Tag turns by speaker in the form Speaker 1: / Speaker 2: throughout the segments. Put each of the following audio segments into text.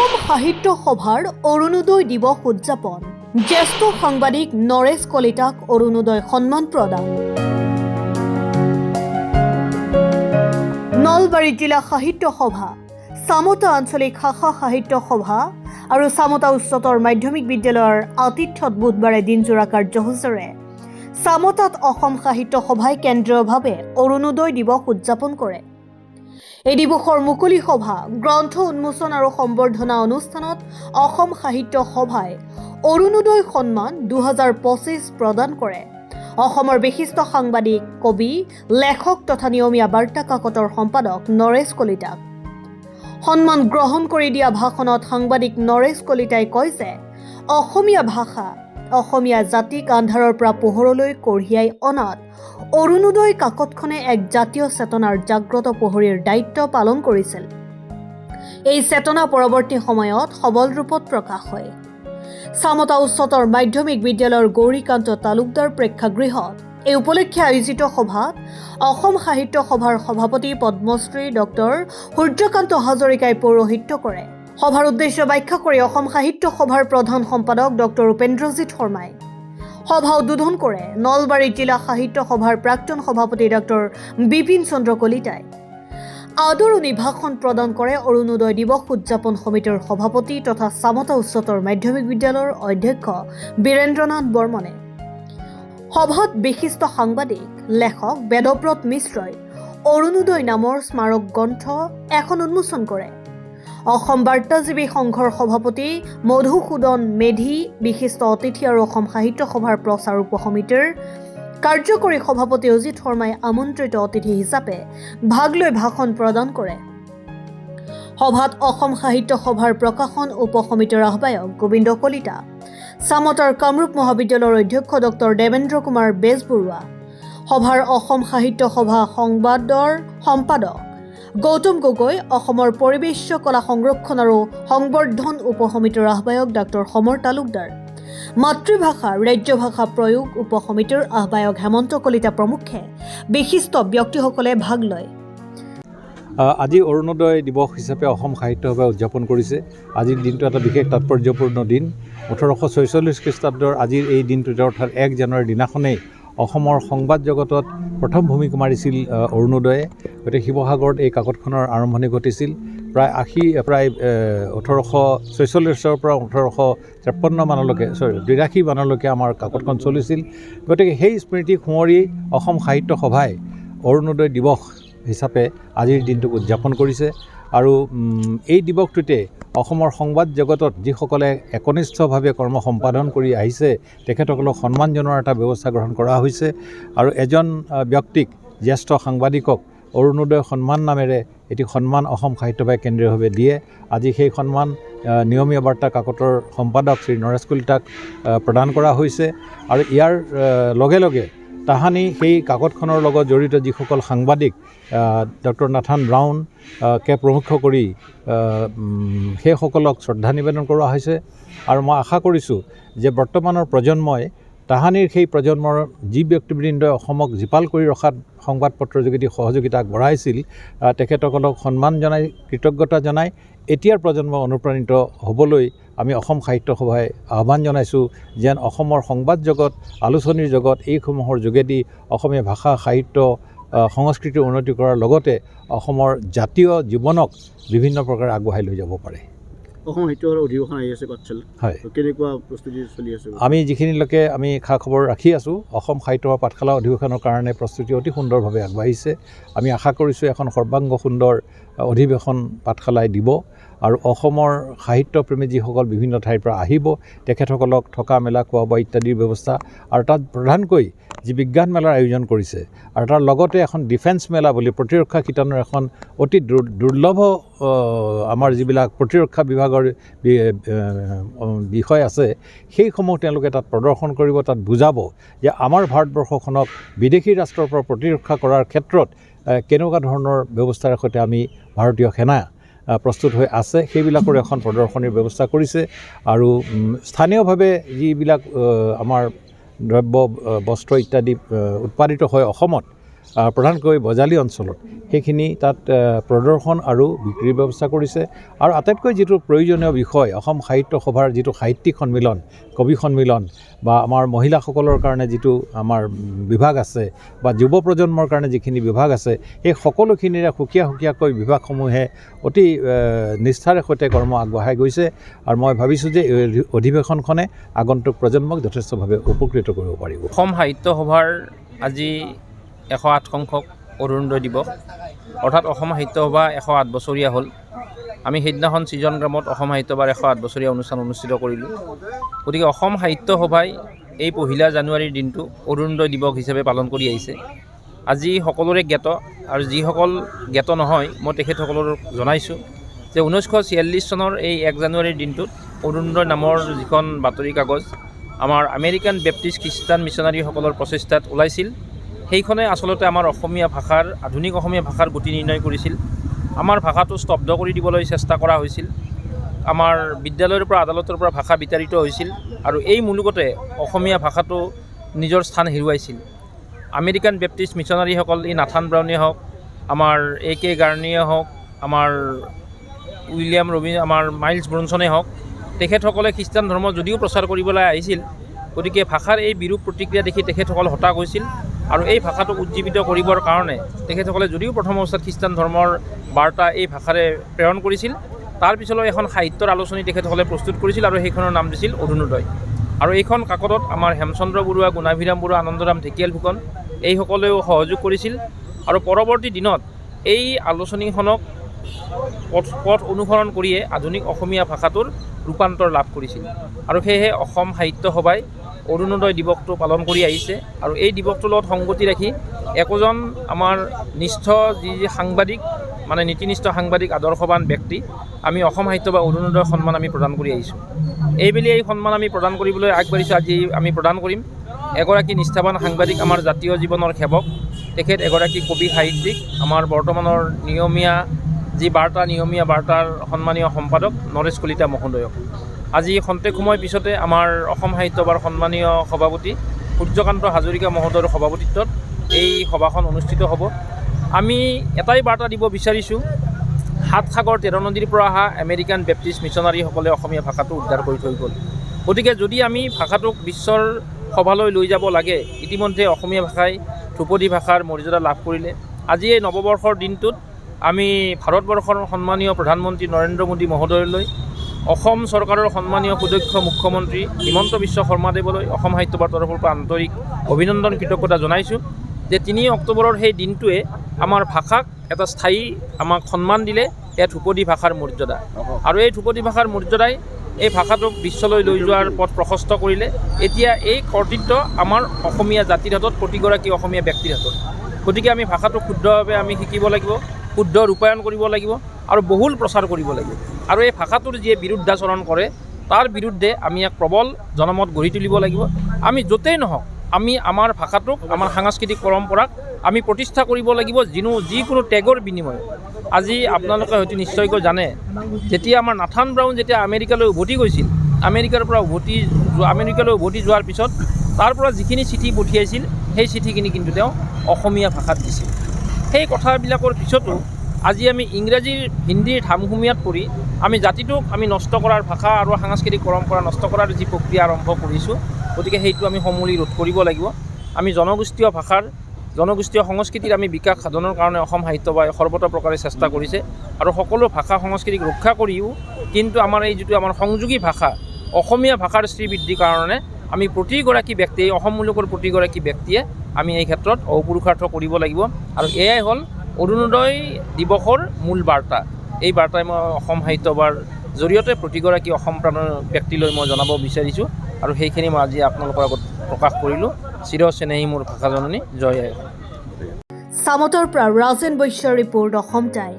Speaker 1: অসম সাহিত্য সভাৰ অৰুণোদয় দিৱস উদযাপন জ্যেষ্ঠ সাংবাদিক নৰেশ কলিতাক অৰুণোদয় সন্মান প্ৰদান নলবাৰী জিলা সাহিত্য সভা চামতা আঞ্চলিক শাখা সাহিত্য সভা আৰু চামতা উচ্চতৰ মাধ্যমিক বিদ্যালয়ৰ আতিথ্যত বুধবাৰে দিনজোৰা কাৰ্যসূচীৰে চামতাত অসম সাহিত্য সভাই কেন্দ্ৰীয়ভাৱে অৰুণোদয় দিৱস উদযাপন কৰে। এই দিৱসৰ মুকলি সভা গ্ৰন্থ উন্মোচন আৰু সম্বৰ্ধনা অনুষ্ঠানত অসম সাহিত্য সভাই অৰুণোদয় সন্মান 2025 প্ৰদান কৰে। অসমৰ বিশিষ্ট সাংবাদিক কবি লেখক তথা নিয়মীয়া বাৰ্তা কাকতৰ সম্পাদক নৰেশ কলিতাক সন্মান গ্ৰহণ কৰি দিয়া ভাষণত সাংবাদিক নৰেশ কলিতাই কয় যে অসমীয়া ভাষা অসমীয়া জাতিক আন্ধাৰৰ পৰা পোহৰলৈ কঢ়িয়াই অনাত অৰুণোদয় কাকতখনে এক জাতীয় চেতনাৰ জাগ্ৰত পোহৰীৰ দায়িত্ব পালন কৰিছিল। এই চেতনা পৰৱৰ্তী সময়ত সবল ৰূপত প্ৰকাশ হয়। চামতা উচ্চতৰ মাধ্যমিক বিদ্যালয়ৰ গৌৰীকান্ত তালুকদাৰ প্ৰেক্ষাগৃহত এই উপলক্ষে আয়োজিত সভাত অসম সাহিত্য সভাৰ সভাপতি পদ্মশ্ৰী ডক্টৰ সূৰ্যকান্ত হাজৰিকাই পৌৰোহিত্য কৰে। সভাৰ উদ্দেশ্য ব্যাখ্যা কৰি অসম সাহিত্য সভাৰ প্ৰধান সম্পাদক ডক্টৰ উপেন্দ্ৰজিৎ শৰ্মাই সভা উদ্বোধন কৰে। নলবাৰী জিলা সাহিত্য সভাৰ প্ৰাক্তন সভাপতি ডক্টৰ বিপিন চন্দ্ৰ কলিতাই আদৰণি ভাষণ প্ৰদান কৰে। অৰুণোদয় দিৱস উদযাপন সমিতিৰ সভাপতি তথা চামতা উচ্চতৰ মাধ্যমিক বিদ্যালয়ৰ অধ্যক্ষ বীৰেন্দ্ৰনাথ বৰ্মনে সভাত বিশিষ্ট সাংবাদিক লেখক বেদব্ৰত মিশ্ৰই অৰুণোদয় নামৰ স্মাৰক গ্ৰন্থ এখন উন্মোচন কৰে। অসম বাৰ্তাজীৱী সংঘৰ সভাপতি মধুসূদন মেধি বিশিষ্ট অতিথি আৰু অসম সাহিত্য সভাৰ প্ৰচাৰ উপ সমিতিৰ কাৰ্যকৰী সভাপতি অজিত শৰ্মাই আমন্ত্ৰিত অতিথি হিচাপে ভাগ লৈ ভাষণ প্ৰদান কৰে। সভাত অসম সাহিত্য সভাৰ প্ৰকাশন উপ সমিতিৰ আহ্বায়ক গোবিন্দ কলিতা, চামতাৰ কামৰূপ মহাবিদ্যালয়ৰ অধ্যক্ষ ডক্টৰ দেৱেন্দ্ৰ কুমাৰ বেজবৰুৱা, সভাৰ অসম সাহিত্য সভা সংবাদৰ সম্পাদক গৌতম গগৈ, অসমৰ পৰিৱেশ কলা সংৰক্ষণ আৰু সংবৰ্ধন উপ সমিতিৰ আহ্বায়ক ডক্টৰ সমৰ তালুকদাৰ, মাতৃভাষা ৰাজ্যভাষা প্ৰয়োগ উপ সমিতিৰ আহ্বায়ক হেমন্ত কলিতা প্ৰমুখ্যে বিশিষ্ট ব্যক্তিসকলে ভাগ লয়।
Speaker 2: আজি অৰুণোদয় দিৱস হিচাপে অসম সাহিত্য সভাই উদযাপন কৰিছে। আজিৰ দিনটো এটা বিশেষ তাৎপৰ্যপূৰ্ণ দিন। 1846 খ্ৰীষ্টাব্দৰ আজিৰ এই দিনটোতে অৰ্থাৎ 1 জানুৱাৰীৰ দিনাখনেই অসমৰ সংবাদ জগতত প্ৰথম ভূমিকা মাৰিছিল অৰুণোদয়ে। গতিকে শিৱসাগৰত এই কাকতখনৰ আৰম্ভণি ঘটিছিল। প্ৰায় 1846 পৰা 1853 মানলৈকে 82 মানলৈকে আমাৰ কাকতখন চলিছিল। গতিকে সেই স্মৃতিক সোঁৱৰি অসম সাহিত্য সভাই অৰুণোদয় দিৱস হিচাপে আজিৰ দিনটোক উদযাপন কৰিছে। আৰু এই দিৱসটোতে অসমৰ সংবাদ জগতত যিসকলে একনিষ্ঠভাৱে কৰ্ম সম্পাদন কৰি আহিছে তেখেতসকলক সন্মান জনোৱাৰ এটা ব্যৱস্থা গ্ৰহণ কৰা হৈছে। আৰু এজন ব্যক্তিক জ্যেষ্ঠ সাংবাদিকক অৰুণোদয় সন্মান নামেৰে এটি সন্মান অসম সাহিত্য সভাই কেন্দ্ৰীয়ভাৱে দিয়ে। আজি সেই সন্মান নিয়মীয়া বাৰ্তা কাকতৰ সম্পাদক শ্ৰী নৰেশ কলিতাক প্ৰদান কৰা হৈছে। আৰু ইয়াৰ লগে লগে তাহানি সেই কাকতখনৰ লগত জড়িত যিসকল সাংবাদিক ডক্টৰ নাথান ব্ৰাউন কে প্ৰমুখ কৰি সেইসকলক শ্ৰদ্ধা নিবেদন কৰা হৈছে। আৰু মই আশা কৰিছোঁ যে বৰ্তমানৰ প্ৰজন্মই তাহানিৰ সেই প্ৰজন্মৰ যি ব্যক্তিবৃন্দই অসমক জীপাল কৰি ৰখাত সংবাদ পত্ৰৰ যোগেদি সহযোগিতা আগবঢ়াইছিল তেখেতসকলক সন্মান জনাই কৃতজ্ঞতা জনাই এতিয়াৰ প্ৰজন্ম অনুপ্ৰাণিত হ'বলৈ আমি অসম সাহিত্য সভাই আহ্বান জনাইছোঁ যেন অসমৰ সংবাদ জগত আলোচনীৰ জগত এইসমূহৰ যোগেদি অসমীয়া ভাষা সাহিত্য সংস্কৃতিৰ উন্নতি কৰাৰ লগতে অসমৰ জাতীয় জীৱনক বিভিন্ন প্ৰকাৰে আগবঢ়াই লৈ যাব পাৰে।
Speaker 3: অসম সাহিত্যৰ অধিৱেশন আহি আছে পাঠশালা, হয়, কেনেকুৱা প্ৰস্তুতি চলি আছে?
Speaker 2: আমি যিখিনিলৈকে আমি খা খবৰ ৰাখি আছোঁ অসম সাহিত্য সভা পাঠশালা অধিৱেশনৰ কাৰণে প্ৰস্তুতি অতি সুন্দৰভাৱে আগবাঢ়িছে। আমি আশা কৰিছোঁ এখন সৰ্বাংগ সুন্দৰ অধিৱেশন পাঠশালাই দিব। আৰু অসমৰ সাহিত্যপ্ৰেমী যিসকল বিভিন্ন ঠাইৰ পৰা আহিব তেখেতসকলক থকা মেলা খোৱা বোৱা ইত্যাদিৰ ব্যৱস্থা আৰু তাত প্ৰধানকৈ যি বিজ্ঞান মেলাৰ আয়োজন কৰিছে আৰু তাৰ লগতে এখন ডিফেন্স মেলা বুলি প্ৰতিৰক্ষা শিতানৰ এখন অতি দুৰ্লভ আমাৰ যিবিলাক প্ৰতিৰক্ষা বিভাগৰ বিষয় আছে সেইসমূহ তেওঁলোকে তাত প্ৰদৰ্শন কৰিব, তাত বুজাব যে আমাৰ ভাৰতবৰ্ষখনক বিদেশী ৰাষ্ট্ৰৰ পৰা প্ৰতিৰক্ষা কৰাৰ ক্ষেত্ৰত কেনেকুৱা ধৰণৰ ব্যৱস্থাৰ সৈতে আমি ভাৰতীয় সেনা প্ৰস্তুত হৈ আছে সেইবিলাকৰ এখন প্ৰদৰ্শনীৰ ব্যৱস্থা কৰিছে। আৰু স্থানীয়ভাৱে যিবিলাক আমাৰ দ্ৰব্য বস্ত্ৰ ইত্যাদি উৎপাদিত হয় অসমত প্ৰধানকৈ বজালী অঞ্চলত সেইখিনি তাত প্ৰদৰ্শন আৰু বিক্ৰীৰ ব্যৱস্থা কৰিছে। আৰু আটাইতকৈ যিটো প্ৰয়োজনীয় বিষয় অসম সাহিত্য সভাৰ যিটো সাহিত্যিক সন্মিলন, কবি সন্মিলন বা আমাৰ মহিলাসকলৰ কাৰণে যিটো আমাৰ বিভাগ আছে বা যুৱ প্ৰজন্মৰ কাৰণে যিখিনি বিভাগ আছে, সেই সকলোখিনিৰে সুকীয়াকৈ বিভাগসমূহে অতি নিষ্ঠাৰে সৈতে কৰ্ম আগবঢ়াই গৈছে। আৰু মই ভাবিছোঁ যে এই অধিৱেশনখনে আগন্তুক প্ৰজন্মক যথেষ্টভাৱে উপকৃত কৰিব পাৰিব।
Speaker 4: অসম সাহিত্য সভাৰ আজি 108 সংখ্যক অৰুণোদয় দিৱস, অৰ্থাৎ অসম সাহিত্য সভা 108 বছৰীয়া হ'ল। আমি সেইদিনাখন সৃজন গ্ৰামত অসম সাহিত্য সভাৰ 108 বছৰীয়া অনুষ্ঠান অনুষ্ঠিত কৰিলোঁ। গতিকে অসম সাহিত্য সভাই এই 1 জানুৱাৰীৰ দিনটো অৰুণোদয় দিৱস হিচাপে পালন কৰি আহিছে। আজি সকলোৰে জ্ঞাত, আৰু যিসকল জ্ঞাত নহয় মই তেখেতসকলক জনাইছোঁ যে 1946 চনৰ এই 1 জানুৱাৰীৰ দিনটোত অৰুণোদয় নামৰ যিখন বাতৰি কাগজ আমাৰ আমেৰিকান বেপ্টিষ্ট খ্ৰীষ্টান মিছনাৰীসকলৰ প্ৰচেষ্টাত ওলাইছিল, সেইখনে আচলতে আমাৰ অসমীয়া ভাষাৰ, আধুনিক অসমীয়া ভাষাৰ গতি নিৰ্ণয় কৰিছিল। আমাৰ ভাষাটো স্তব্ধ কৰি দিবলৈ চেষ্টা কৰা হৈছিল। আমাৰ বিদ্যালয়ৰ পৰা আদালতৰ পৰা ভাষা বিতাড়িত হৈছিল, আৰু এই মুলুগতে অসমীয়া ভাষাটো নিজৰ স্থান হেৰুৱাইছিল। আমেৰিকান বেপ্টিষ্ট মিছনাৰীসকল, এই নাথান ব্ৰাউনে হওক, আমাৰ A.K. গাৰ্ণিয়ে হওক, আমাৰ আমাৰ মাইলছ ব্ৰনছনে হওক, তেখেতসকলে খ্ৰীষ্টান ধৰ্ম যদিও প্ৰচাৰ কৰিবলৈ আহিছিল, গতিকে ভাষাৰ এই বিৰূপ প্ৰতিক্ৰিয়া দেখি তেখেতসকল হতাশ হৈছিল। আৰু এই ভাষাটোক উজ্জীৱিত কৰিবৰ কাৰণে তেখেতসকলে যদিও প্ৰথম অৱস্থাত খ্ৰীষ্টান ধৰ্মৰ বাৰ্তা এই ভাষাৰে প্ৰেৰণ কৰিছিল, তাৰ পিছলৈ এখন সাহিত্যৰ আলোচনী তেখেতসকলে প্ৰস্তুত কৰিছিল, আৰু সেইখনৰ নাম দিছিল অৰুণোদয়। আৰু এইখন কাকতত আমাৰ হেমচন্দ্ৰ বৰুৱা, গুণাভিৰাম বৰুৱা, আনন্দৰাম ঢেকিয়াল ফুকন এইসকলেও সহযোগ কৰিছিল। আৰু পৰৱৰ্তী দিনত এই আলোচনীখনক পথ অনুসৰণ কৰিয়ে আধুনিক অসমীয়া ভাষাটোৰ ৰূপান্তৰ লাভ কৰিছিল। আৰু সেয়েহে অসম সাহিত্য সভাই অৰুণোদয় দিৱসটো পালন কৰি আহিছে। আৰু এই দিৱসটোৰ লগত সংগতি ৰাখি একোজন আমাৰ নিষ্ঠ যি সাংবাদিক, মানে নীতিনিষ্ঠ সাংবাদিক, আদৰ্শৱান ব্যক্তি আমি অসম সাহিত্য বা অৰুণোদয় সন্মান আমি প্ৰদান কৰি আহিছোঁ। এইবেলি এই সন্মান আমি প্ৰদান কৰিবলৈ আগবাঢ়িছোঁ। আজি আমি প্ৰদান কৰিম এগৰাকী নিষ্ঠাৱান সাংবাদিক, আমাৰ জাতীয় জীৱনৰ সেৱক, তেখেত এগৰাকী কবি সাহিত্যিক, আমাৰ বৰ্তমানৰ নিয়মীয়া বাৰ্তাৰ সন্মানীয় সম্পাদক নৰেশ কলিতা মহোদয়ক। আজি খন্তেক সময় পিছতে আমাৰ অসম সাহিত্য সভাৰ সন্মানীয় সভাপতি সূৰ্যকান্ত হাজৰিকা মহোদয়ৰ সভাপতিত্বত এই সভাখন অনুষ্ঠিত হ'ব। আমি এটাই বাৰ্তা দিব বিচাৰিছোঁ, 7 সাগৰ 13 নদীৰ পৰা অহা আমেৰিকান বেপ্টিষ্ট মিছনাৰীসকলে অসমীয়া ভাষাটো উদ্ধাৰ কৰি থৈ গ'ল। গতিকে যদি আমি ভাষাটোক বিশ্বৰ সভালৈ লৈ যাব লাগে, ইতিমধ্যে অসমীয়া ভাষাই ধ্ৰুপদী ভাষাৰ মৰ্যাদা লাভ কৰিলে। আজি এই নৱবৰ্ষৰ দিনটোত আমি ভাৰতবৰ্ষৰ সন্মানীয় প্ৰধানমন্ত্ৰী নৰেন্দ্ৰ মোদী মহোদয়লৈ, অসম চৰকাৰৰ সন্মানীয় সুদক্ষ মুখ্যমন্ত্ৰী হিমন্ত বিশ্ব শৰ্মাদেৱলৈ অসম সাহিত্য সভাৰ তৰফৰ পৰা আন্তৰিক অভিনন্দন, কৃতজ্ঞতা জনাইছোঁ যে 3 অক্টোবৰৰ সেই দিনটোৱে আমাৰ ভাষাক এটা স্থায়ী আমাক সন্মান দিলে, এয়া ধ্ৰুপদী ভাষাৰ মৰ্যাদা। আৰু এই ধ্ৰুপদী ভাষাৰ মৰ্যাদাই এই ভাষাটোক বিশ্বলৈ লৈ যোৱাৰ পথ প্ৰশস্ত কৰিলে। এতিয়া এই কৰ্তৃত্ব আমাৰ অসমীয়া জাতিৰ হাতত, প্ৰতিগৰাকী অসমীয়া ব্যক্তিৰ হাতত। গতিকে আমি ভাষাটো শুদ্ধভাৱে আমি শিকিব লাগিব, শুদ্ধ ৰূপায়ণ কৰিব লাগিব, আৰু বহুল প্ৰচাৰ কৰিব লাগিব। আৰু এই ভাষাটোৰ যিয়ে বিৰুদ্ধাচৰণ কৰে, তাৰ বিৰুদ্ধে আমি এক প্ৰবল জনমত গঢ়ি তুলিব লাগিব। আমি য'তেই নহওক, আমি আমাৰ ভাষাটোক, আমাৰ সাংস্কৃতিক পৰম্পৰাক আমি প্ৰতিষ্ঠা কৰিব লাগিব, যিকোনো ত্যাগৰ বিনিময়ত। আজি আপোনালোকে হয়তো নিশ্চয়কৈ জানে, যেতিয়া আমাৰ নাথান ব্ৰাউন যেতিয়া আমেৰিকালৈ উভতি গৈছিল, আমেৰিকালৈ উভতি যোৱাৰ পিছত তাৰ পৰা যিখিনি চিঠি পঠিয়াইছিল, সেই চিঠিখিনি কিন্তু তেওঁ অসমীয়া ভাষাত দিছিল। সেই কথাবিলাকৰ পিছতো আজি আমি ইংৰাজীৰ, হিন্দীৰ ধামখুমীয়াত পৰি আমি জাতিটোক আমি নষ্ট কৰাৰ, ভাষা আৰু সাংস্কৃতিক পৰম্পৰা নষ্ট কৰাৰ যি প্ৰক্ৰিয়া আৰম্ভ কৰিছোঁ, গতিকে সেইটো আমি সমূলি ৰোধ কৰিব লাগিব। আমি জনগোষ্ঠীয় ভাষাৰ, জনগোষ্ঠীয় সংস্কৃতিৰ আমি বিকাশ সাধনৰ কাৰণে অসম সাহিত্য সভাই সৰ্বতোপ্ৰকাৰে চেষ্টা কৰিছে। আৰু সকলো ভাষা সংস্কৃতিক ৰক্ষা কৰিও কিন্তু আমাৰ এই যিটো আমাৰ সংযোগী ভাষা, অসমীয়া ভাষাৰ শ্ৰীবৃদ্ধিৰ কাৰণে আমি প্ৰতিগৰাকী ব্যক্তিয়ে, অসম মুলুকৰ প্ৰতিগৰাকী ব্যক্তিয়ে আমি এই ক্ষেত্ৰত অপুৰুষাৰ্থ কৰিব লাগিব। আৰু এয়াই হ'ল অৰুণোদয় দিৱসৰ মূল বাৰ্তা। এই বাৰ্তাই মই অসম সাহিত্য সভাৰ জৰিয়তে প্ৰতিগৰাকী অসম প্ৰাণৰ ব্যক্তিলৈ মই জনাব বিচাৰিছোঁ। আৰু সেইখিনি মই আজি আপোনালোকৰ আগত প্ৰকাশ কৰিলোঁ। চিৰচেনেহী মোৰ ভাষা জননী, জয় আই অসম।
Speaker 1: চামতৰ পৰা ৰাজেন বৈশ্যৰ ৰিপৰ্ট, অসম টাইম।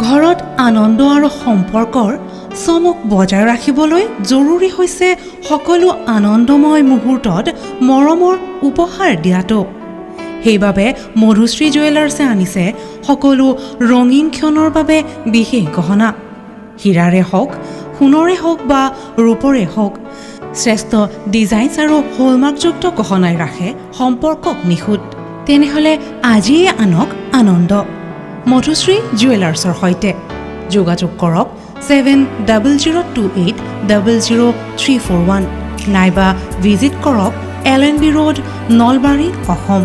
Speaker 5: ঘৰত আনন্দ আৰু সম্পৰ্কৰ চমক বজাই ৰাখিবলৈ জৰুৰী হৈছে সকলো আনন্দময় মুহূৰ্তত মৰমৰ উপহাৰ দিয়াটো। সেইবাবে মধুশ্ৰী জুৱেলাৰ্ছে আনিছে সকলো ৰঙীন ক্ষণৰ বাবে বিশেষ গহনা। হীৰাৰে হওক, সোণৰে হওক বা ৰূপৰে হওক, শ্ৰেষ্ঠ ডিজাইনছ আৰু হলমাৰ্কযুক্ত গহনাই ৰাখে সম্পৰ্কক নিখুঁত। তেনেহ'লে আজিয়ে আনক আনন্দ মধুশ্ৰী জুৱেলাৰ্ছৰ সৈতে। যোগাযোগ কৰক 7002800341 নাইবা ভিজিট কৰক LNB ৰোড, নলবাৰী, অসম।